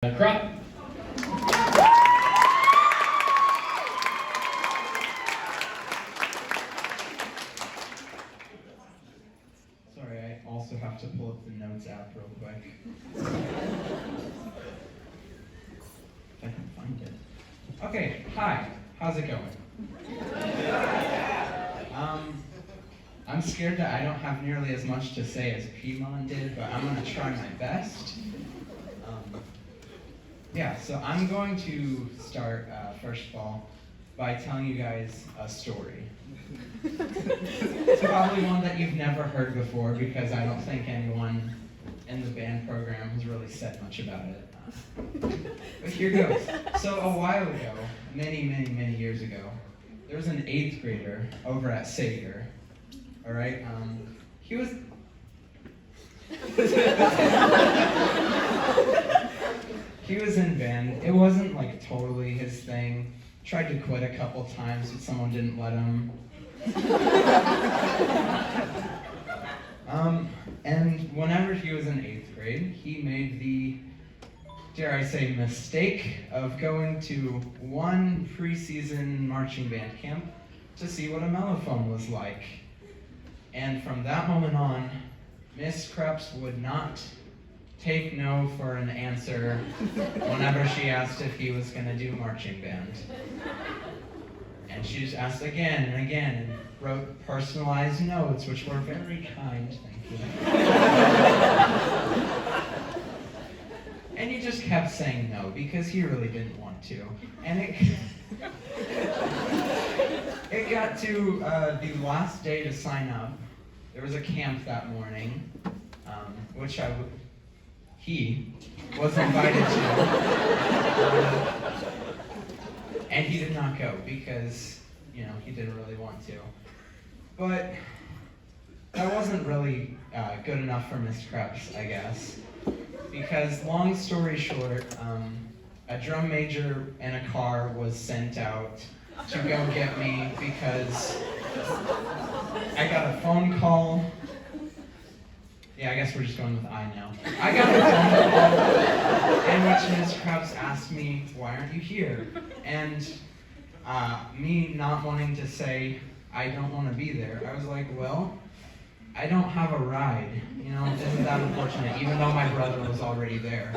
Crop. Sorry, I also have to pull up the Notes app real quick. If I can find it. Okay, hi. How's it going? I'm scared that I don't have nearly as much to say as Piedmont did, but I'm gonna try my best. So I'm going to start, first of all, by telling you guys a story. It's probably one that you've never heard before because I don't think anyone in the band program has really said much about it. But here goes. So a while ago, many years ago, there was an 8th grader over at Sager. All right, he was... He was in band. It wasn't like totally his thing. Tried to quit a couple times, but someone didn't let him. And whenever he was in 8th grade, he made the, dare I say, mistake of going to one preseason marching band camp to see what a mellophone was like. And from that moment on, Miss Krebs would not take no for an answer whenever she asked if he was going to do marching band. And she just asked again and again and wrote personalized notes, which were very kind, thank you. And he just kept saying no because he really didn't want to. And it got to the last day to sign up. There was a camp that morning, which he was invited to, and he did not go because, he didn't really want to. But that wasn't really good enough for Miss Krebs, I guess, because long story short, a drum major in a car was sent out to go get me because I got a phone call. Yeah, I guess we're just going with I now. I got a phone call in which Ms. Krebs asked me, why aren't you here? And me not wanting to say, I don't want to be there, I was like, well, I don't have a ride. Isn't that unfortunate, even though my brother was already there.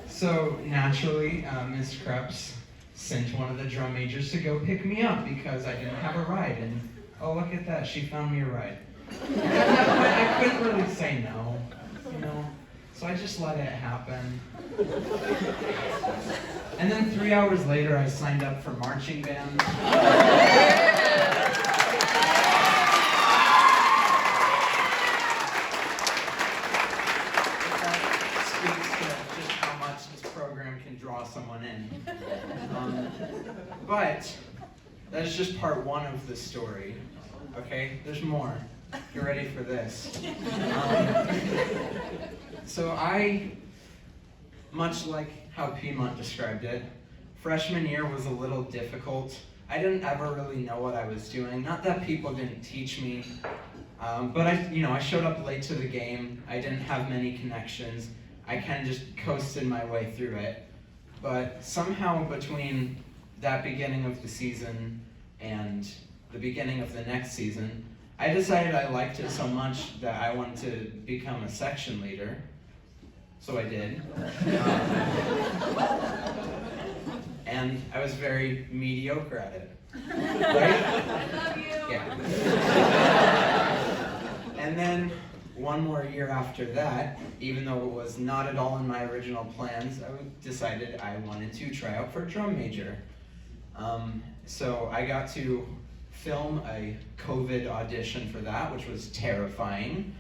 So naturally, Ms. Krebs sent one of the drum majors to go pick me up because I didn't have a ride, and oh, look at that, she found me a ride. And at that point, I couldn't really say no, so I just let it happen. And then 3 hours later, I signed up for marching band. Can draw someone in. But that's just part one of the story, okay? There's more. You're ready for this. So I, much like how Piedmont described it, freshman year was a little difficult. I didn't ever really know what I was doing. Not that people didn't teach me, but I showed up late to the game. I didn't have many connections. I kind of just coasted my way through it. But somehow between that beginning of the season and the beginning of the next season, I decided I liked it so much that I wanted to become a section leader. So I did. And I was very mediocre at it. Right? I love you. Yeah. And then one more year after that, even though it was not at all in my original plans, I decided I wanted to try out for drum major. So I got to film a COVID audition for that, which was terrifying.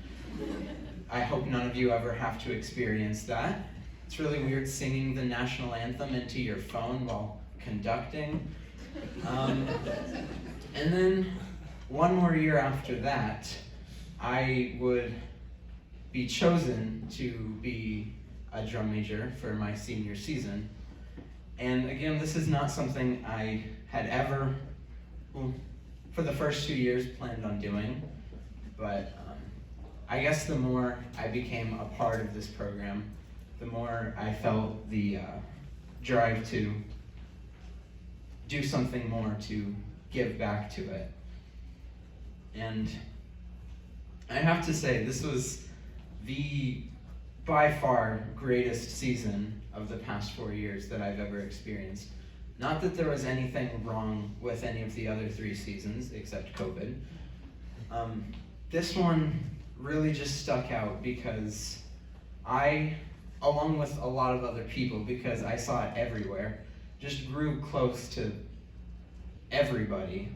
I hope none of you ever have to experience that. It's really weird singing the national anthem into your phone while conducting. And then one more year after that, I would be chosen to be a drum major for my senior season. And again, this is not something I had ever, for the first 2 years, planned on doing. but I guess the more I became a part of this program, the more I felt the drive to do something more, to give back to it. And I have to say, this was the by far greatest season of the past 4 years that I've ever experienced. Not that there was anything wrong with any of the other 3 seasons, except COVID. This one really just stuck out because I, along with a lot of other people, because I saw it everywhere, just grew close to everybody.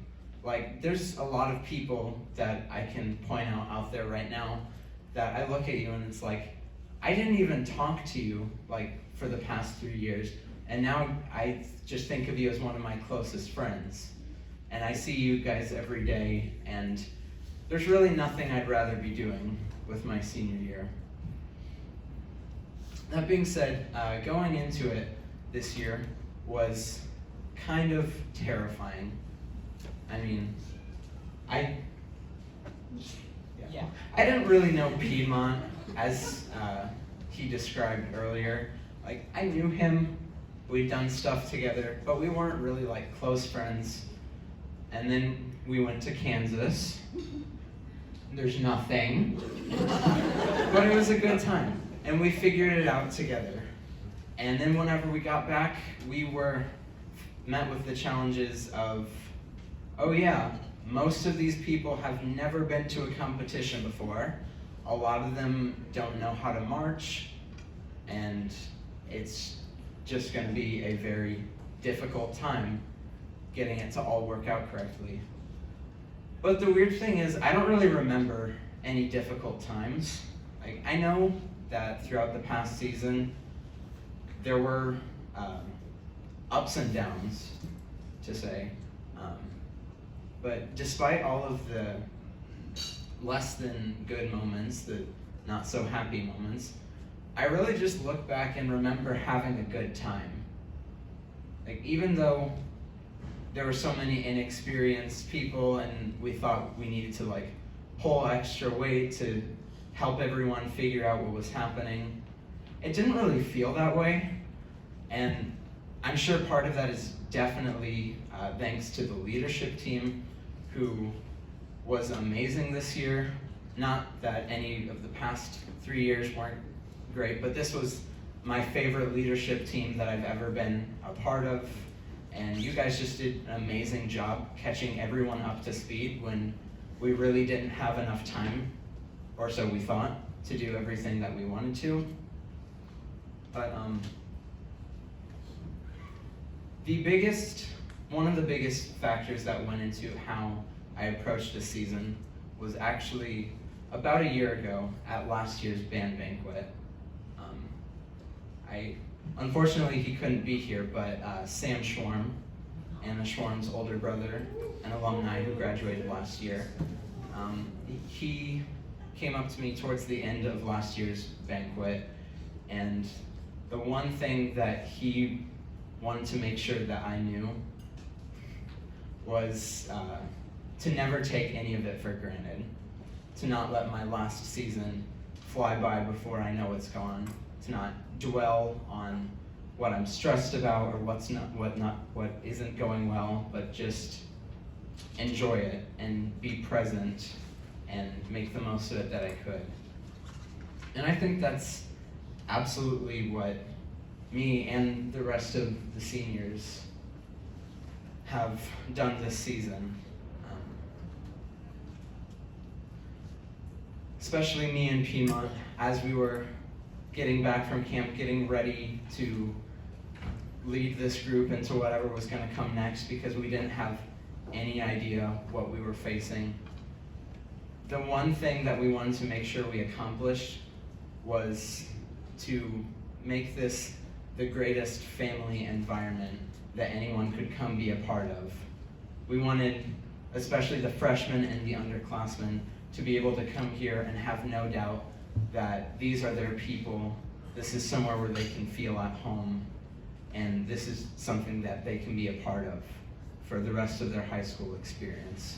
Like, there's a lot of people that I can point out there right now that I look at you and it's like, I didn't even talk to you like for the past 3 years, and now I just think of you as one of my closest friends. And I see you guys every day, and there's really nothing I'd rather be doing with my senior year. That being said, going into it this year was kind of terrifying. I mean, I didn't really know Piedmont as he described earlier. Like, I knew him, we'd done stuff together, but we weren't really like close friends. And then we went to Kansas. There's nothing, but it was a good time, and we figured it out together. And then whenever we got back, we were met with the challenges of, oh yeah, most of these people have never been to a competition before. A lot of them don't know how to march, and it's just going to be a very difficult time getting it to all work out correctly. But the weird thing is, I don't really remember any difficult times. Like, I know that throughout the past season, there were ups and downs, to say. But despite all of the less than good moments, the not so happy moments, I really just look back and remember having a good time. Like, even though there were so many inexperienced people and we thought we needed to like pull extra weight to help everyone figure out what was happening, it didn't really feel that way. And I'm sure part of that is definitely thanks to the leadership team, who was amazing this year. Not that any of the past 3 years weren't great, but this was my favorite leadership team that I've ever been a part of. And you guys just did an amazing job catching everyone up to speed when we really didn't have enough time, or so we thought, to do everything that we wanted to. But one of the biggest factors that went into how I approached this season was actually about a year ago at last year's band banquet. Unfortunately, he couldn't be here, but Sam Schwarm, Anna Schwarm's older brother, an alumni who graduated last year, he came up to me towards the end of last year's banquet, and the one thing that he wanted to make sure that I knew was to never take any of it for granted, to not let my last season fly by before I know it's gone, to not dwell on what I'm stressed about or what isn't going well, but just enjoy it and be present and make the most of it that I could. And I think that's absolutely what me and the rest of the seniors have done this season. Especially me and Piedmont, as we were getting back from camp, getting ready to lead this group into whatever was going to come next, because we didn't have any idea what we were facing. The one thing that we wanted to make sure we accomplished was to make this the greatest family environment that anyone could come be a part of. We wanted, especially the freshmen and the underclassmen, to be able to come here and have no doubt that these are their people, this is somewhere where they can feel at home, and this is something that they can be a part of for the rest of their high school experience.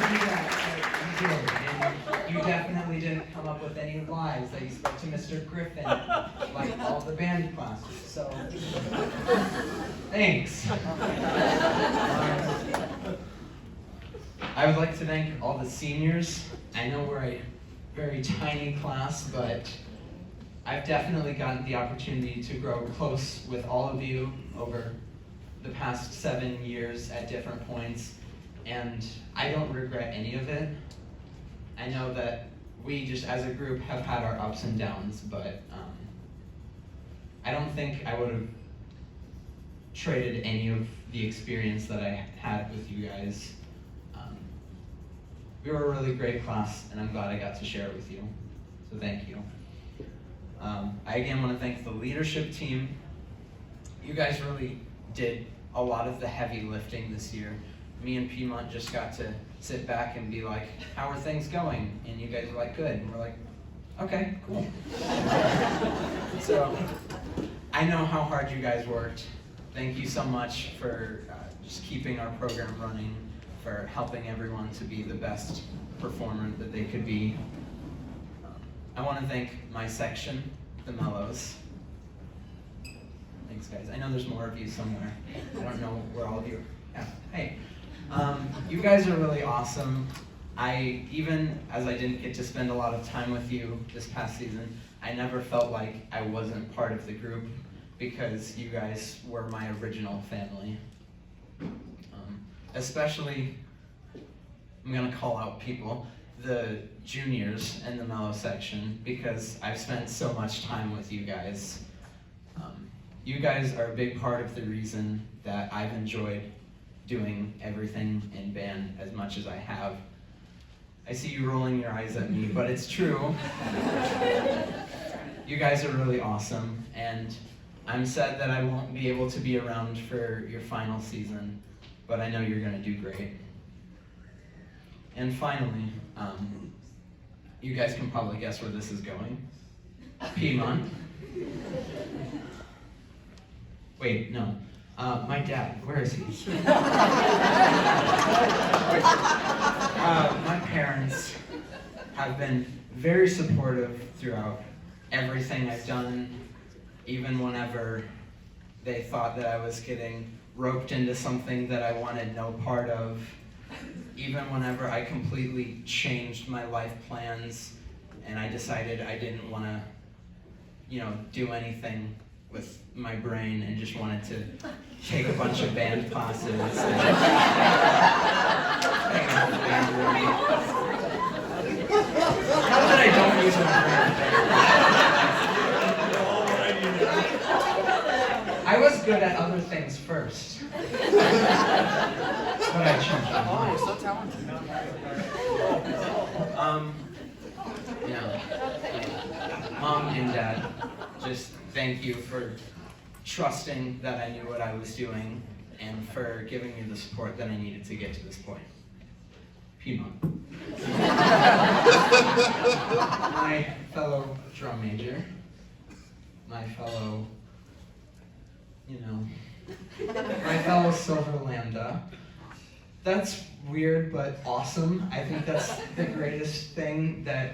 to do that. You did, and you definitely didn't come up with any lies that you spoke to Mr. Griffin, like all the band classes, so thanks. I would like to thank all the seniors. I know we're a very tiny class, but I've definitely gotten the opportunity to grow close with all of you over the past 7 years at different points, and I don't regret any of it. I know that we just as a group have had our ups and downs, but I don't think I would have traded any of the experience that I had with you guys. We were a really great class, and I'm glad I got to share it with you, so thank you. I again want to thank the leadership team. You guys really did a lot of the heavy lifting this year. Me and Piedmont just got to sit back and be like, how are things going? And you guys were like, good. And we're like, okay, cool. So I know how hard you guys worked. Thank you so much for just keeping our program running, for helping everyone to be the best performer that they could be. I want to thank my section, the Mellows. Thanks, guys. I know there's more of you somewhere. I don't know where all of you are. Yeah. Hey. You guys are really awesome. Even as I didn't get to spend a lot of time with you this past season, I never felt like I wasn't part of the group because you guys were my original family. Especially, I'm gonna call out people, the juniors in the Mellow section, because I've spent so much time with you guys. You guys are a big part of the reason that I've enjoyed doing everything in band as much as I have. I see you rolling your eyes at me, but it's true. You guys are really awesome, and I'm sad that I won't be able to be around for your final season, but I know you're gonna do great. And finally, you guys can probably guess where this is going. Piedmont. Wait, no. My dad, where is he? My parents have been very supportive throughout everything I've done, even whenever they thought that I was getting roped into something that I wanted no part of, even whenever I completely changed my life plans and I decided I didn't want to, do anything with my brain and just wanted to take a bunch of band classes and hang out in the band room. Not that I don't use my brain. I was good at other things first. But I changed my mind. Oh, so talented. Mom and Dad, just thank you for trusting that I knew what I was doing and for giving me the support that I needed to get to this point. Piedmont. My fellow drum major, my fellow, my fellow Silver Lambda. That's weird but awesome. I think that's the greatest thing that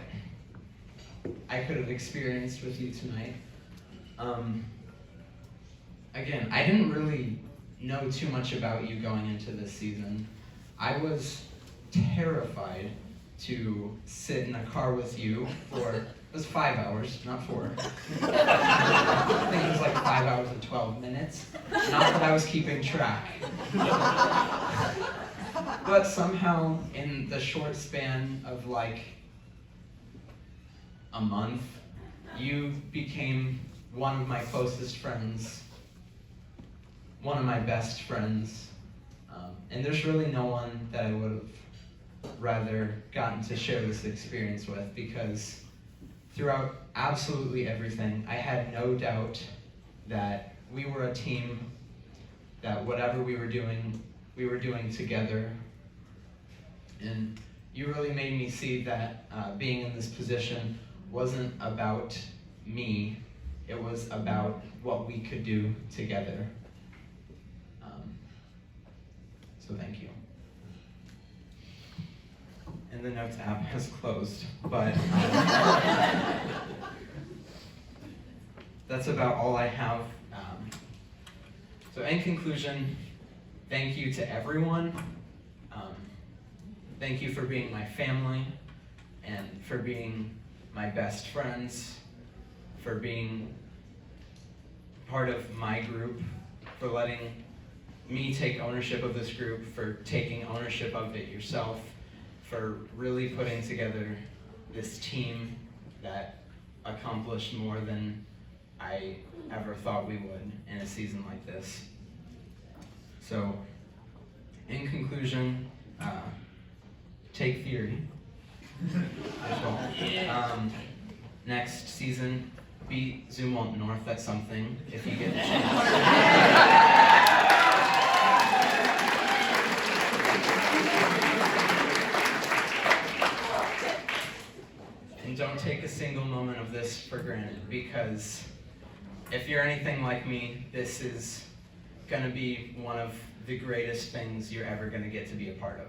I could have experienced with you tonight. Again, I didn't really know too much about you going into this season. I was terrified to sit in a car with you for, it was 5 hours, not 4. I think it was like 5 hours and 12 minutes. Not that I was keeping track. But somehow, in the short span of like a month, you became one of my closest friends, one of my best friends, and there's really no one that I would have rather gotten to share this experience with, because throughout absolutely everything, I had no doubt that we were a team, that whatever we were doing together. And you really made me see that being in this position wasn't about me, it was about what we could do together. So thank you. in the Notes app has closed, but that's about all I have. So in conclusion, thank you to everyone. Thank you for being my family and for being my best friends, for being part of my group, for letting me take ownership of this group, for taking ownership of it yourself, for really putting together this team that accomplished more than I ever thought we would in a season like this. So, in conclusion, take theory as well. Next season, beat Zumwalt North. That's something if you get a chance. And don't take a single moment of this for granted, because if you're anything like me, this is going to be one of the greatest things you're ever going to get to be a part of.